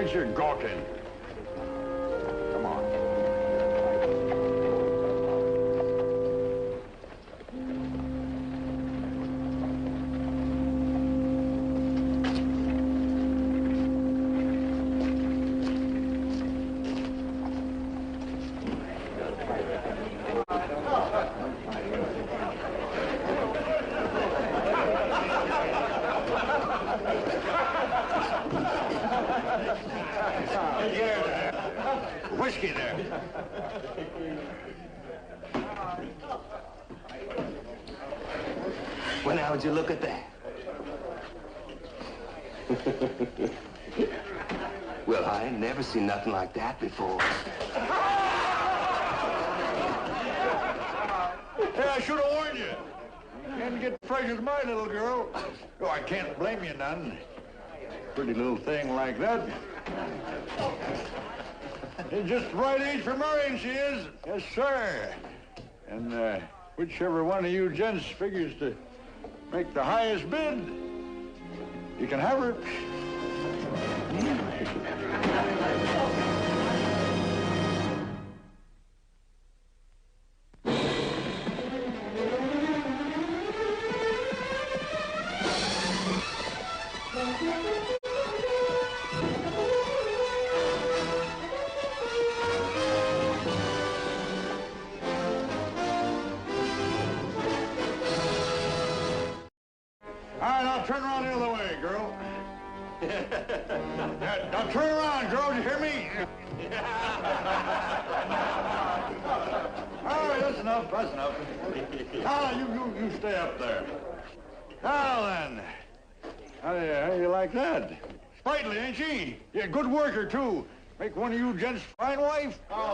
quit your gawking. Come on. Whiskey there. Well, now, would you look at that? Well, I ain't never seen nothing like that before. Hey, I should have warned you. You can't get fresh as my little girl. Oh, I can't blame you none. Pretty little thing like that. It's just the right age for marrying, she is. Yes, sir. And whichever one of you gents figures to make the highest bid, you can have her. All right, now turn around the other way, girl. Now turn around, girl. Did you hear me? All right, that's enough. That's enough. Now, you stay up there. Now then, how do you like that? Sprightly, ain't she? Yeah, good worker too. Make one of you gents fine wife. Oh no!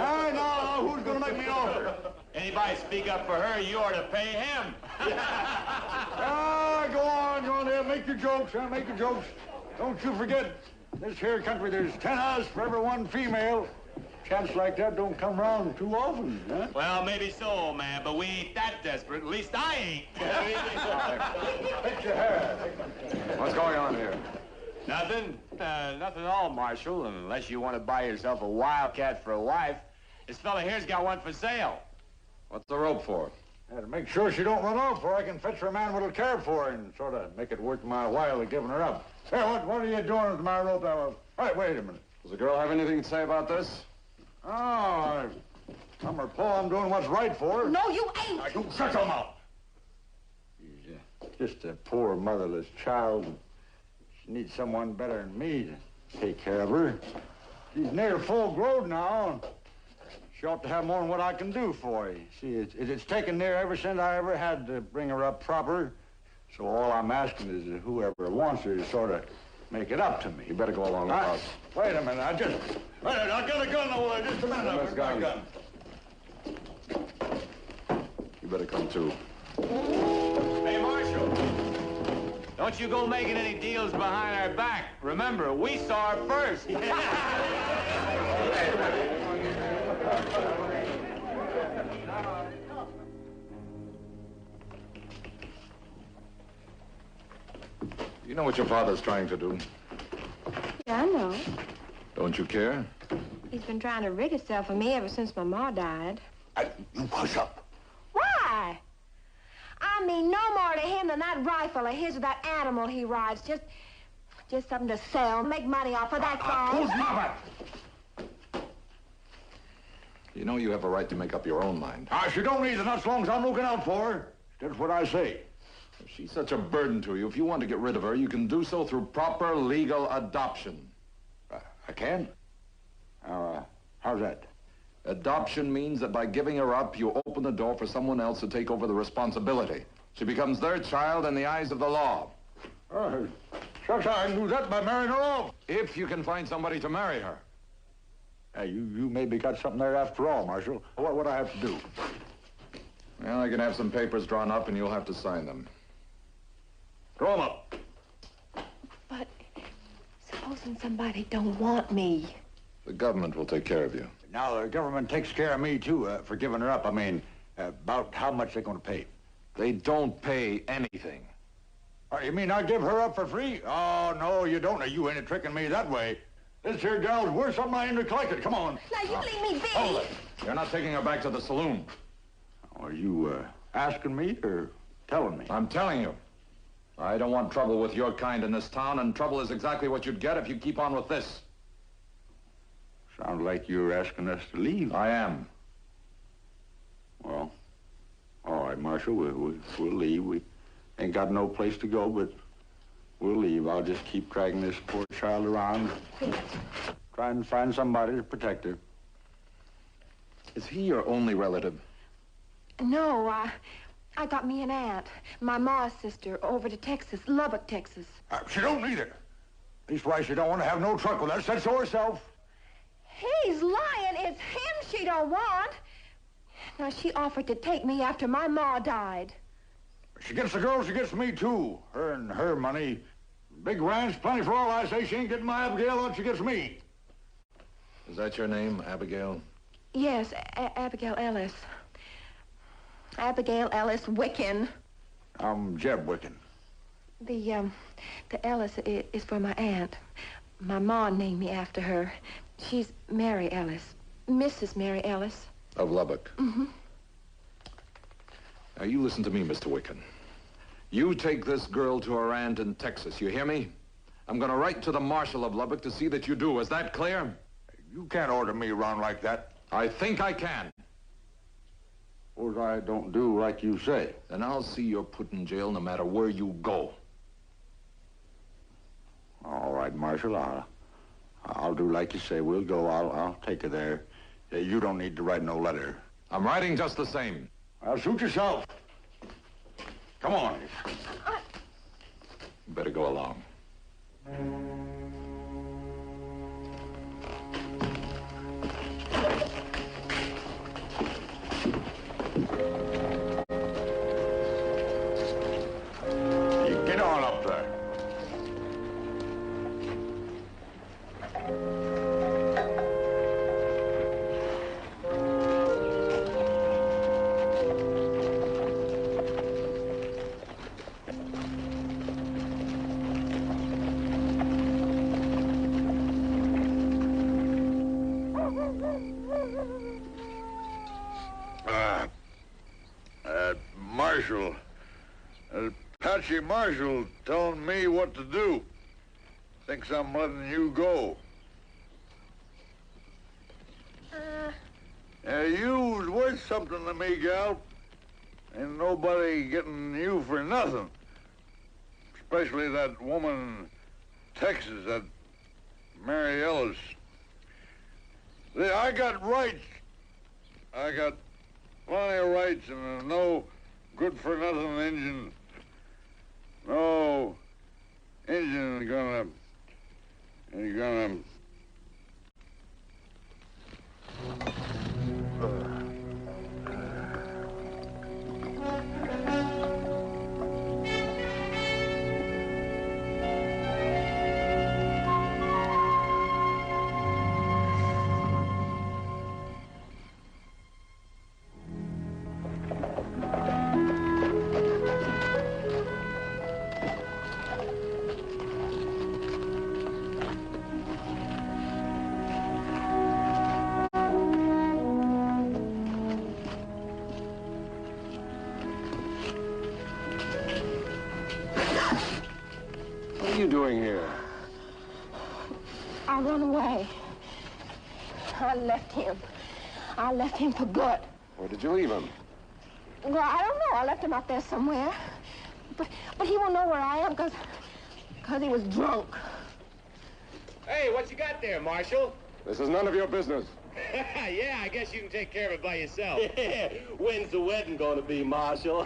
All right, now who's gonna make me an offer? Anybody speak up for her, you ought to pay him. Ah, go on there. Make your jokes, huh? Make your jokes. Don't you forget, this here country, there's 10 of us for every one female. Chance like that don't come around too often, huh? Well, maybe so, old man, but we ain't that desperate. At least I ain't. Fix your hair. What's going on here? Nothing. Nothing at all, Marshal, unless you want to buy yourself a wildcat for a wife. This fella here's got one for sale. What's the rope for? To make sure she don't run off, or I can fetch her a man what'll care for her and sort of make it worth my while of giving her up. Hey, what are you doing with my rope? Right, wait a minute. Does the girl have anything to say about this? Oh, I'm her paw. I'm doing what's right for her. No, you ain't. Now, you shut your mouth. She's just a poor motherless child. She needs someone better than me to take care of her. She's near full grown now. She ought to have more than what I can do for her. See, it's taken there ever since I ever had to bring her up proper. So all I'm asking is that whoever wants her to sort of make it up to me. You better go along the house. Wait a minute. I got a gun over there. Just a minute. This gun. You better come too. Hey, Marshal. Don't you go making any deals behind our back. Remember, we saw her first. You know what your father's trying to do? Yeah, I know. Don't you care? He's been trying to rig himself for me ever since my ma died. You push up. Why? I mean, no more to him than that rifle of his or that animal he rides. Just something to sell, make money off of, that's all. Who's mother? You know you have a right to make up your own mind. She don't need it, not as long as I'm looking out for her. That's what I say. If she's such a burden to you, if you want to get rid of her, you can do so through proper legal adoption. I can? How's that? Adoption means that by giving her up, you open the door for someone else to take over the responsibility. She becomes their child in the eyes of the law. Shucks, I can do that by marrying her off. If you can find somebody to marry her. Hey, you maybe got something there after all, Marshal. What I have to do? Well, I can have some papers drawn up and you'll have to sign them. Throw them up. But supposing somebody don't want me. The government will take care of you. Now, the government takes care of me, too, for giving her up. I mean, about how much they're going to pay. They don't pay anything. Oh, you mean I give her up for free? Oh, no, you don't. You ain't tricking me that way. This here gal's worth something I ain't collected. Come on. Now, you leave me be. Hold it. You're not taking her back to the saloon. Are you, asking me or telling me? I'm telling you. I don't want trouble with your kind in this town, and trouble is exactly what you'd get if you keep on with this. Sounds like you're asking us to leave. I am. Well, all right, Marshal, we'll leave. We ain't got no place to go, but we'll leave. I'll just keep dragging this poor child around, trying to find somebody to protect her. Is he your only relative? No, I got me an aunt, my ma's sister, over to Texas, Lubbock, Texas. She don't need it. Leastwise, she don't want to have no truck with us. Said so herself. He's lying. It's him she don't want. Now, she offered to take me after my ma died. She gets the girl, she gets me, too. Her and her money. Big ranch, plenty for all I say. She ain't getting my Abigail once she gets me. Is that your name, Abigail? Yes, Abigail Ellis. Abigail Ellis Wiccan. I'm Jeb Wiccan. The Ellis is for my aunt. My ma named me after her. She's Mary Ellis. Mrs. Mary Ellis. Of Lubbock. Mm-hmm. Now, you listen to me, Mr. Wiccan. You take this girl to her aunt in Texas, you hear me? I'm going to write to the marshal of Lubbock to see that you do. Is that clear? You can't order me around like that. I think I can. Suppose I don't do like you say. Then I'll see you're put in jail no matter where you go. All right, Marshal, I'll do like you say. We'll go. I'll take her there. You don't need to write no letter. I'm writing just the same. I'll suit yourself. Come on. You better go along. You get on up there. Marshal. Apache Marshal telling me what to do. Thinks I'm letting you go. You was worth something to me, gal. Ain't nobody getting you for nothing. Especially that woman in Texas, that Mary Ellis. I got rights. I got plenty of rights, and no good-for-nothing Injun. No Injun ain't gonna... What are you doing here? I run away. I left him. I left him for good. Where did you leave him? Well, I don't know. I left him out there somewhere. But he won't know where I am because he was drunk. Hey, what you got there, Marshal? This is none of your business. Yeah, I guess you can take care of it by yourself. When's the wedding gonna be, Marshal?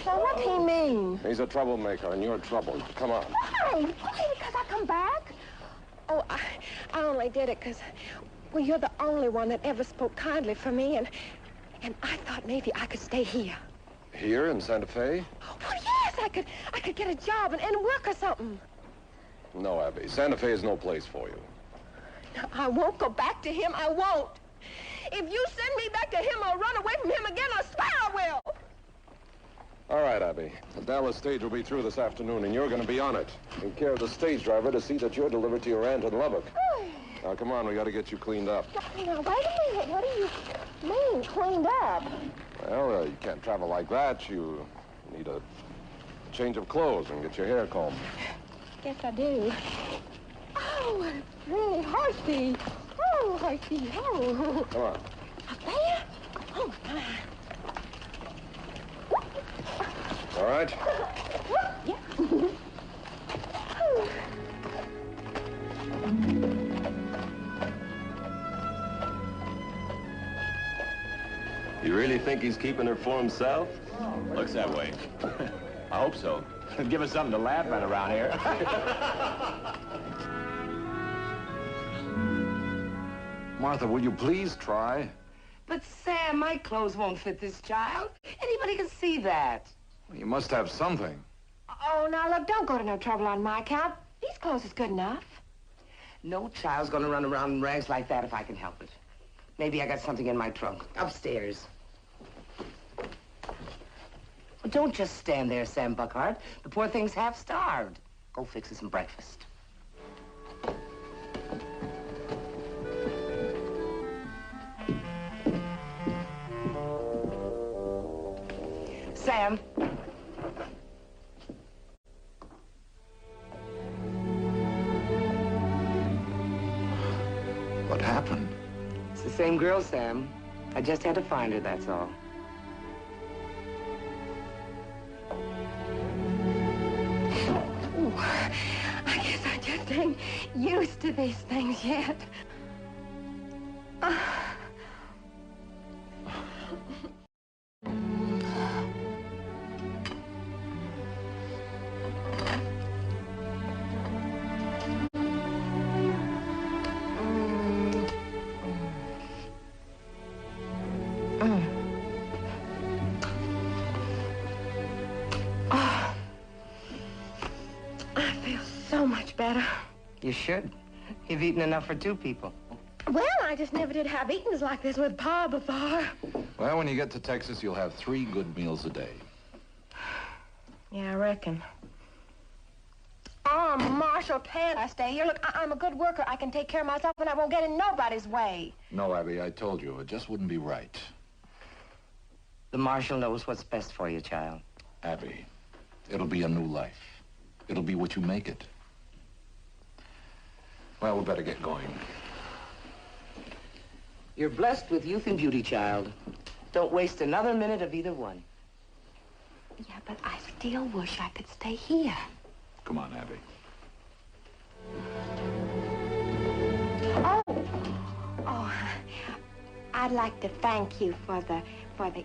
So what's he mean? He's a troublemaker, and you're trouble. Come on. Why? Why? Because I come back? Oh, I only did it because, well, you're the only one that ever spoke kindly for me, and I thought maybe I could stay here. Here in Santa Fe? Well, yes, I could get a job and work or something. No, Abby. Santa Fe is no place for you. No, I won't go back to him. I won't. If you send me back to him or run away from him again, I swear I will. All right, Abby. The Dallas stage will be through this afternoon, and you're going to be on it. Take care of the stage driver to see that you're delivered to your aunt in Lubbock. Now, come on, we got to get you cleaned up. Now, wait a minute. What do you mean, cleaned up? Well, you can't travel like that. You need a change of clothes and get your hair combed. Yes, I do. Oh, what a pretty horsey. Oh, horsey, oh. Come on. Up there? Oh, my. All right? Yeah. You really think he's keeping her for himself? Looks that way. I hope so. Give us something to laugh at around here. Martha, will you please try? But, Sam, my clothes won't fit this child. Anybody can see that. You must have something. Oh, now, look, don't go to no trouble on my account. These clothes is good enough. No child's gonna run around in rags like that if I can help it. Maybe I got something in my trunk. Upstairs. Well, don't just stand there, Sam Buckhart. The poor thing's half starved. Go fix her some breakfast. Sam. What happened? It's the same girl, Sam. I just had to find her, that's all. Ooh, I guess I just ain't used to these things yet. I feel so much better. You should. You've eaten enough for 2 people. Well, I just never did have eatings like this with Pa before. Well, when you get to Texas, you'll have 3 good meals a day. Yeah, I reckon. Oh, Marshal, can't I stay here? Look, I'm a good worker. I can take care of myself, and I won't get in nobody's way. No, Abby, I told you. It just wouldn't be right. The marshal knows what's best for you, child. Abby, it'll be a new life. It'll be what you make it. Well, we better get going. You're blessed with youth and beauty, child. Don't waste another minute of either one. Yeah, but I still wish I could stay here. Come on, Abby. Oh, I'd like to thank you for the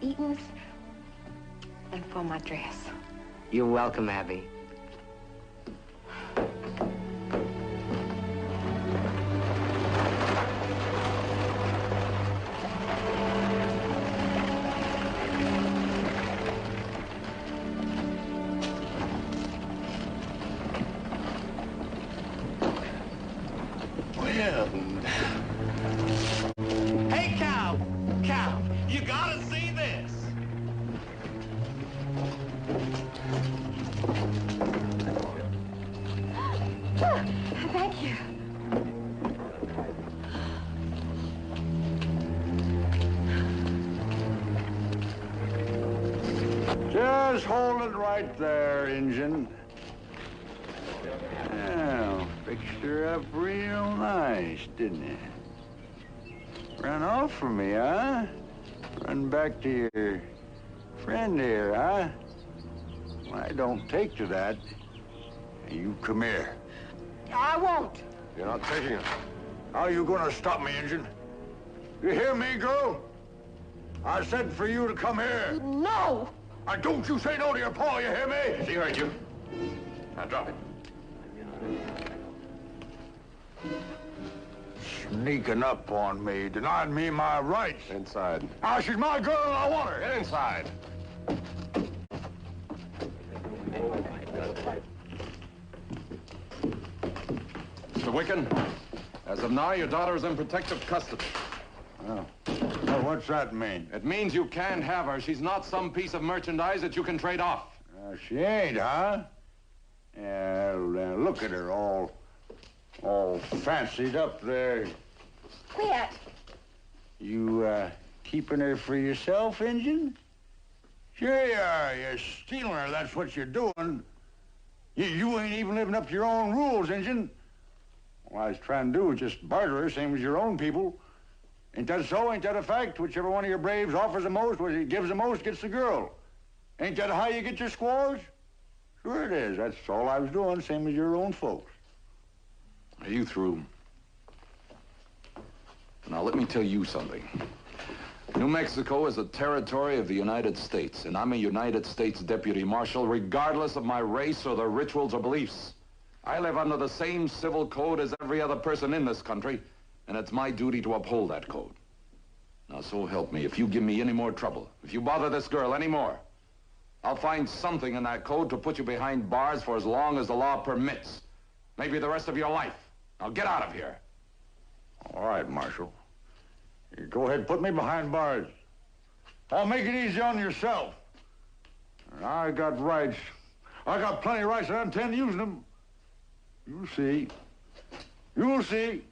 eatings and for my dress. You're welcome, Abby. Hey, Cow! Cow, you gotta see this! Thank you. Just hold it right there, Injun. Well, fixed her up real nice, didn't it? Run off from me, huh? Run back to your friend here, huh? Well, I don't take to that. You come here. I won't. You're not taking it. How you gonna stop me, Injun? You hear me, girl? I said for you to come here. No! Don't you say no to your paw, you hear me? She heard you. Now drop it. Sneaking up on me, denying me my rights. Inside. Now, she's my girl and I want her. Get inside. Mr. Wicken, as of now, your daughter is in protective custody. Well, what's that mean? It means you can't have her. She's not some piece of merchandise that you can trade off. She ain't, huh? Yeah, look at her all fancied up there. Quit. You, keeping her for yourself, Injun? Sure you are. You're stealing her, that's what you're doing. You ain't even living up to your own rules, Injun. All I was trying to do was just barter her, same as your own people. Ain't that so? Ain't that a fact? Whichever one of your braves offers the most, what he gives the most, gets the girl. Ain't that how you get your squaws? Sure it is. That's all I was doing, same as your own folks. Are you through? Now, let me tell you something. New Mexico is a territory of the United States, and I'm a United States Deputy Marshal, regardless of my race or the rituals or beliefs. I live under the same civil code as every other person in this country, and it's my duty to uphold that code. Now, so help me, if you give me any more trouble, if you bother this girl any more, I'll find something in that code to put you behind bars for as long as the law permits. Maybe the rest of your life. Now, get out of here. All right, Marshal. You go ahead and put me behind bars. I'll make it easy on yourself. And I got rights. I got plenty of rights, and I intend using them. You'll see. You'll see.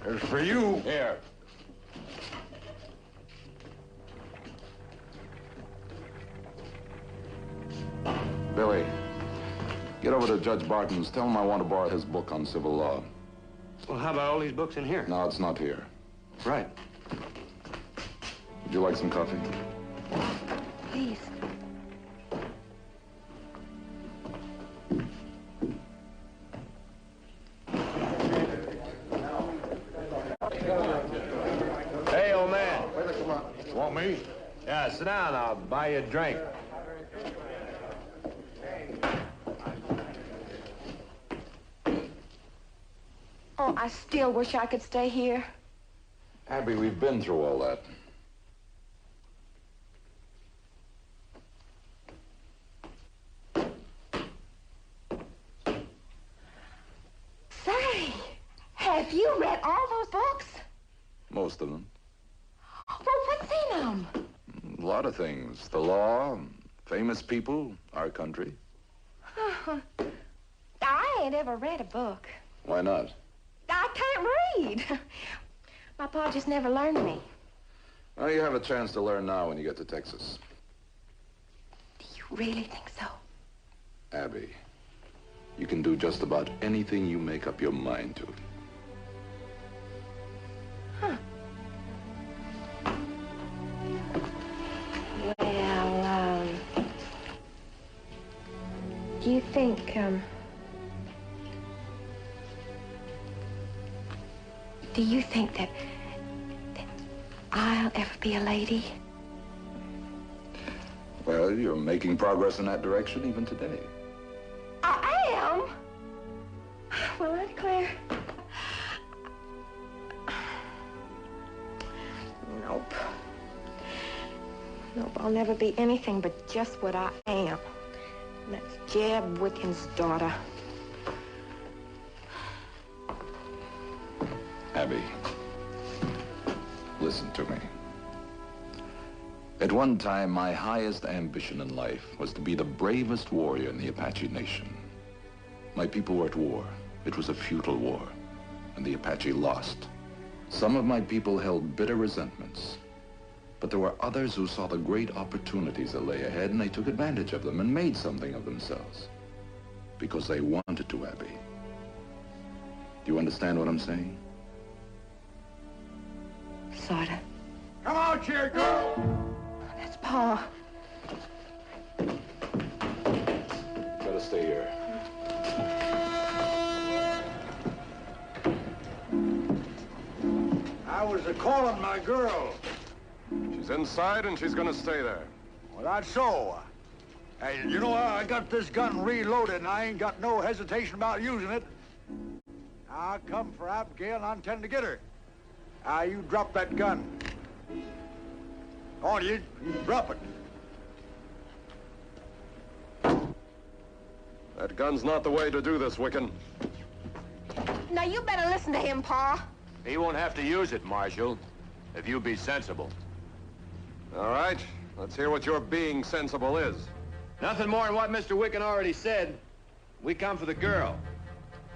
As for you... Here. Billy, get over to Judge Barton's. Tell him I want to borrow his book on civil law. Well, how about all these books in here? No, it's not here. Right. Would you like some coffee? Please. Hey, old man. Want me? Yeah, sit down. I'll buy you a drink. Oh, I still wish I could stay here. Abby, we've been through all that. Say, have you read all those books? Most of them. Well, what's in them? A lot of things. The law, famous people, our country. I ain't ever read a book. Why not? I can't read. My pa just never learned me. Well, you have a chance to learn now when you get to Texas. Do you really think so? Abby, you can do just about anything you make up your mind to. Huh. Well, do you think, do you think that I'll ever be a lady? Well, you're making progress in that direction even today. I am? Well, I declare. Nope. Nope, I'll never be anything but just what I am. And that's Jeb Wicken's daughter. Abby, listen to me. At one time, my highest ambition in life was to be the bravest warrior in the Apache Nation. My people were at war. It was a futile war, and the Apache lost. Some of my people held bitter resentments, but there were others who saw the great opportunities that lay ahead, and they took advantage of them and made something of themselves. Because they wanted to, Abby. Do you understand what I'm saying? Sorta. Come out here, girl! That's Pa. Better stay here. I was a-calling my girl. She's inside and she's gonna stay there. Well, that's so. Hey, you know, I got this gun reloaded, and I ain't got no hesitation about using it. I come for Abigail, and I intend to get her. You drop that gun. Oh, you drop it. That gun's not the way to do this, Wiccan. Now, you better listen to him, Pa. He won't have to use it, Marshal, if you be sensible. All right, let's hear what your being sensible is. Nothing more than what Mr. Wicken already said. We come for the girl.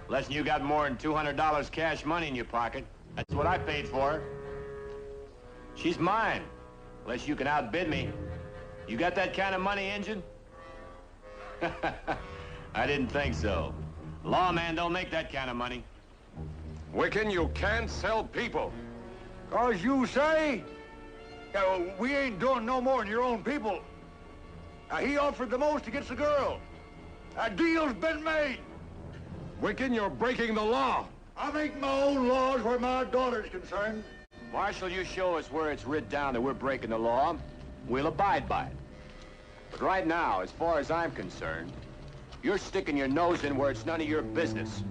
Unless you got more than $200 cash money in your pocket. That's what I paid for her. She's mine, unless you can outbid me. You got that kind of money, Injun? I didn't think so. Lawman don't make that kind of money. Wicken, you can't sell people. 'Cause you say? We ain't doing no more than your own people. He offered the most against the girl. A deal's been made. Wicken, you're breaking the law. I make my own laws where my daughter's concerned. Marshal, you show us where it's writ down that we're breaking the law, we'll abide by it. But right now, as far as I'm concerned, you're sticking your nose in where it's none of your business.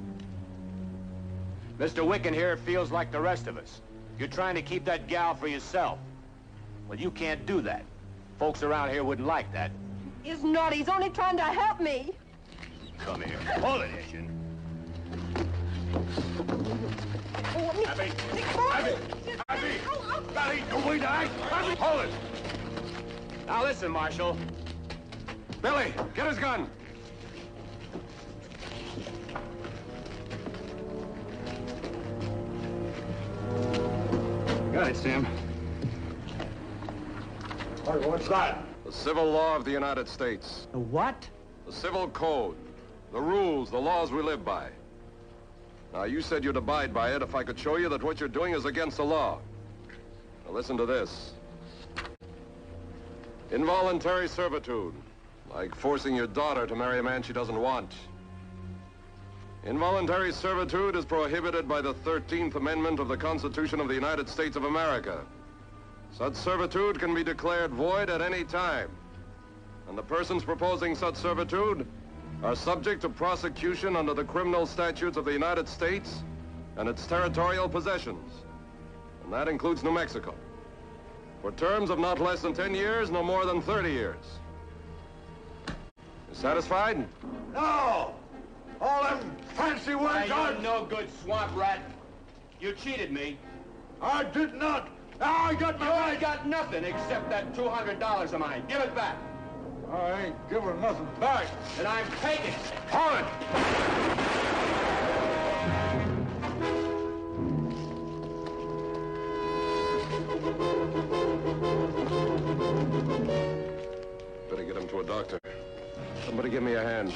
Mr. Wicken here feels like the rest of us. You're trying to keep that gal for yourself. Well, you can't do that. Folks around here wouldn't like that. He's not. He's only trying to help me. Come here. Hold it, Injun. Abby! Abby, don't we die? Abby, hold it! Now listen, Marshal. Billy, get his gun. Got it, Sam. What's that? The civil law of the United States. The what? The civil code. The rules, the laws we live by. Now, you said you'd abide by it if I could show you that what you're doing is against the law. Now, listen to this. Involuntary servitude, like forcing your daughter to marry a man she doesn't want. Involuntary servitude is prohibited by the 13th Amendment of the Constitution of the United States of America. Such servitude can be declared void at any time, and the persons proposing such servitude are subject to prosecution under the criminal statutes of the United States and its territorial possessions, and that includes New Mexico, for terms of not less than 10 years, no more than 30 years. You satisfied? No! All them fancy words You're no good, swamp rat. You cheated me. I did not. Now I got my I got nothing except that $200 of mine. Give it back. I ain't giving nothing back. And I'm taking it. Hold it! Better get him to a doctor. Somebody give me a hand.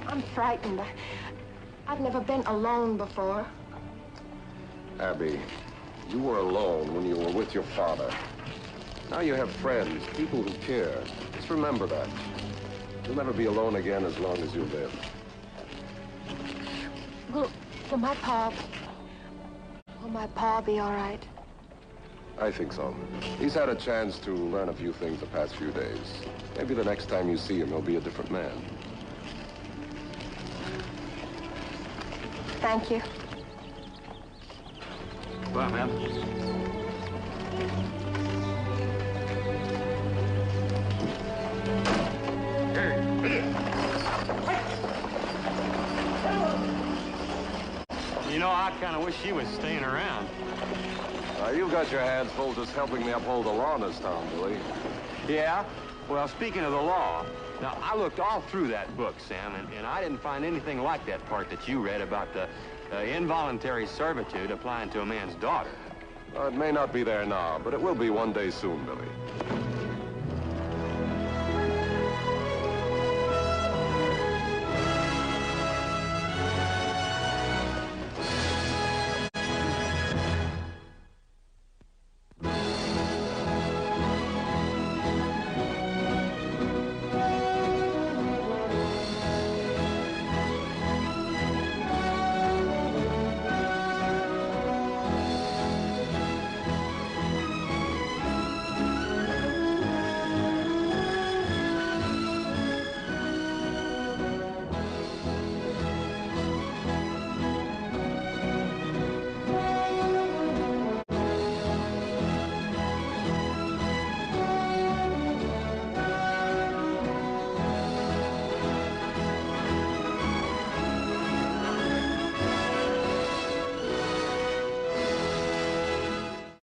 I'm frightened. I've never been alone before. Abby, you were alone when you were with your father. Now you have friends, people who care. Just remember that. You'll never be alone again as long as you live. Will my pa be all right? I think so. He's had a chance to learn a few things the past few days. Maybe the next time you see him, he'll be a different man. Thank you. Well, ma'am. You know, I kind of wish she was staying around. You've got your hands full just helping me uphold the law in this town, Billy. Yeah? Well, speaking of the law, now, I looked all through that book, Sam, and I didn't find anything like that part that you read about the involuntary servitude applying to a man's daughter. It may not be there now, but it will be one day soon, Billy.